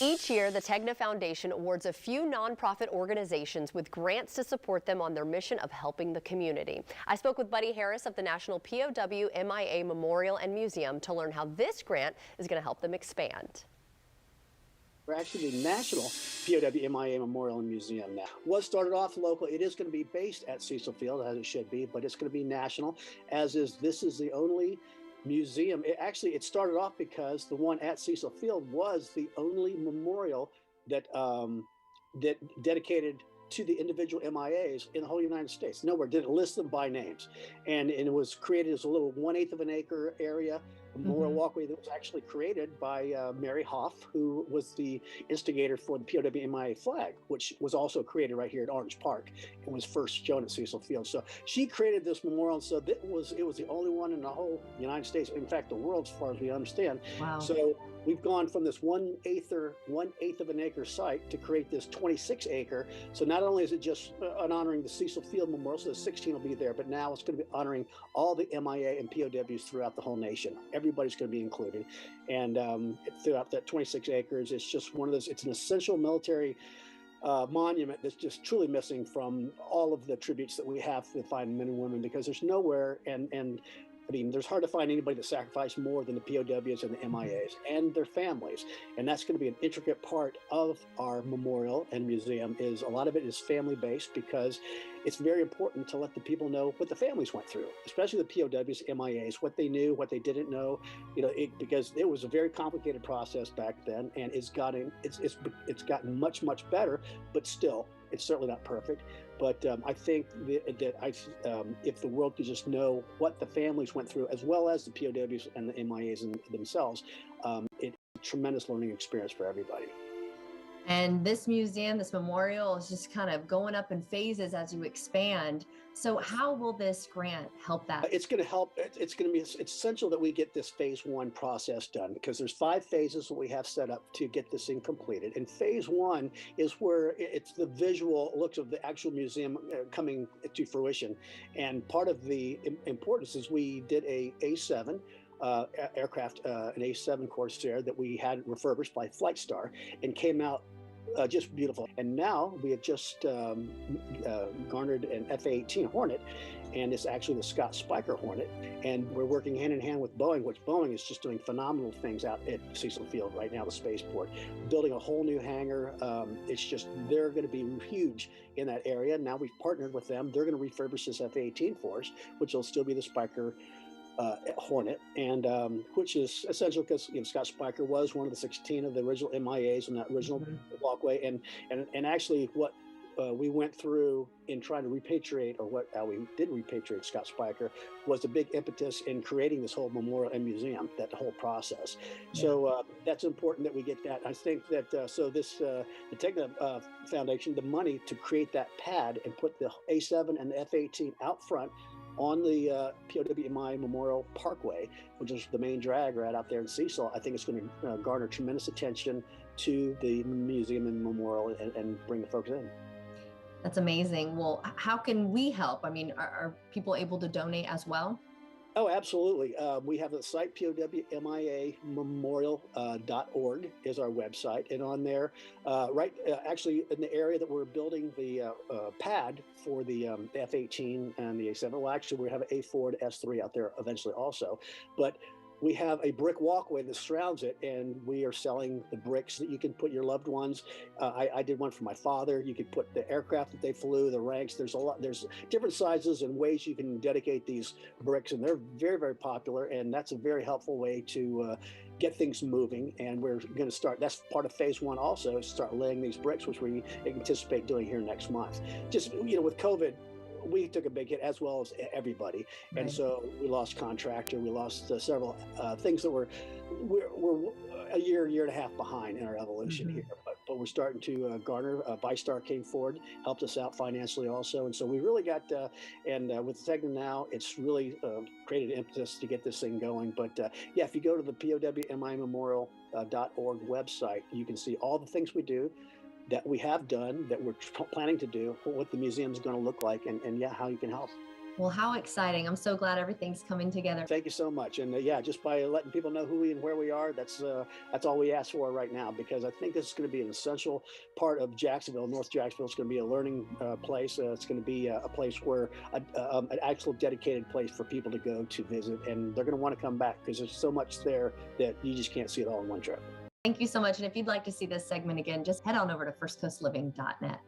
Each year, the Tegna Foundation awards a few nonprofit organizations with grants to support them on their mission of helping the community. I spoke with Buddy Harris of the National POW MIA Memorial and Museum to learn how this grant is going to help them expand. We're actually the National POW MIA Memorial and Museum now. Was started off local. It is going to be based at Cecil Field, as it should be, but it's going to be national, as is this is the only museum. It started off because the one at Cecil Field was the only memorial that that dedicated to the individual MIAs in the whole United States. Nowhere did it list them by names. And it was created as a little 1/8 of an acre area, a memorial walkway that was actually created by Mary Hoff, who was the instigator for the POW MIA flag, which was also created right here at Orange Park and was first shown at Cecil Field. So she created this memorial, so it was the only one in the whole United States, in fact, the world, as far as we understand. Wow. So we've gone from this 1/8 of an acre site to create this 26 acre. So not only is it just honoring the Cecil Field Memorial, so the 16 will be there, but now it's going to be honoring all the MIA and POWs throughout the whole nation. Everybody's going to be included. And throughout that 26 acres, it's just one of those, it's an essential military monument that's just truly missing from all of the tributes that we have to find men and women, because there's nowhere, and I mean, there's hard to find anybody that sacrificed more than the POWs and the MIAs and their families. And that's going to be an intricate part of our memorial and museum. Is a lot of it is family-based, because it's very important to let the people know what the families went through, especially the POWs, MIAs, what they knew, what they didn't know, because it was a very complicated process back then, and it's gotten much better, but still, it's certainly not perfect. But I think that if the world could just know what the families went through, as well as the POWs and the MIAs themselves, it's a tremendous learning experience for everybody. And this museum, this memorial, is just kind of going up in phases as you expand. So how will this grant help that? It's going to help. It's essential that we get this phase 1 process done, because there's 5 phases that we have set up to get this thing completed. And phase 1 is where it's the visual looks of the actual museum coming to fruition. And part of the importance is we did a A7 aircraft, an A7 Corsair that we had refurbished by Flight Star, and came out just beautiful. And now we have just garnered an F/A-18 Hornet, and it's actually the Scott Spiker Hornet. And we're working hand in hand with Boeing, which Boeing is just doing phenomenal things out at Cecil Field right now, the spaceport, building a whole new hangar. It's just, they're going to be huge in that area. Now we've partnered with them. They're going to refurbish this F/A-18 for us, which will still be the Spiker Hornet, and which is essential because Scott Spiker was one of the 16 of the original MIAs in that original walkway, and actually what we went through in trying to repatriate, or how we did repatriate Scott Spiker, was the big impetus in creating this whole memorial and museum, that whole process. Yeah. So that's important that we get that. I think that the Tegna Foundation, the money to create that pad and put the A7 and the F/A-18 out front on the POW MIA Memorial Parkway, which is the main drag right out there in Cecil, I think it's going to garner tremendous attention to the museum and memorial and bring the folks in. That's amazing. Well, how can we help? I mean, are people able to donate as well? Oh, absolutely. We have the site, POWMIAmemorial.org is our website. And on there, actually in the area that we're building the pad for the F/A-18 and the A7, well, actually we have an A4 to S3 out there eventually also. But we have a brick walkway that surrounds it, and we are selling the bricks that you can put your loved ones. I did one for my father. You could put the aircraft that they flew, the ranks. There's different sizes and ways you can dedicate these bricks, and they're very, very popular. And that's a very helpful way to get things moving. And we're going to start. That's part of phase 1 also, is start laying these bricks, which we anticipate doing here next month. Just with COVID, we took a big hit, as well as everybody. Right. And so we lost contractor, we lost several things that we're a year and a half behind in our evolution here. But we're starting to garner. ViStar came forward, helped us out financially also. And so we really got, with Tegna now, it's really created impetus to get this thing going. But yeah, if you go to the POWMIAmemorial.org website, you can see all the things we do, that we have done, that we're planning to do, what the museum is going to look like, and yeah, how you can help. Well, how exciting. I'm so glad everything's coming together. Thank you so much. And yeah, just by letting people know who we and where we are, that's all we ask for right now, because I think this is going to be an essential part of Jacksonville. North Jacksonville is going to be a learning place. It's going to be a place where an actual dedicated place for people to go to visit, and they're going to want to come back because there's so much there that you just can't see it all in one trip. Thank you so much. And if you'd like to see this segment again, just head on over to firstcoastliving.net.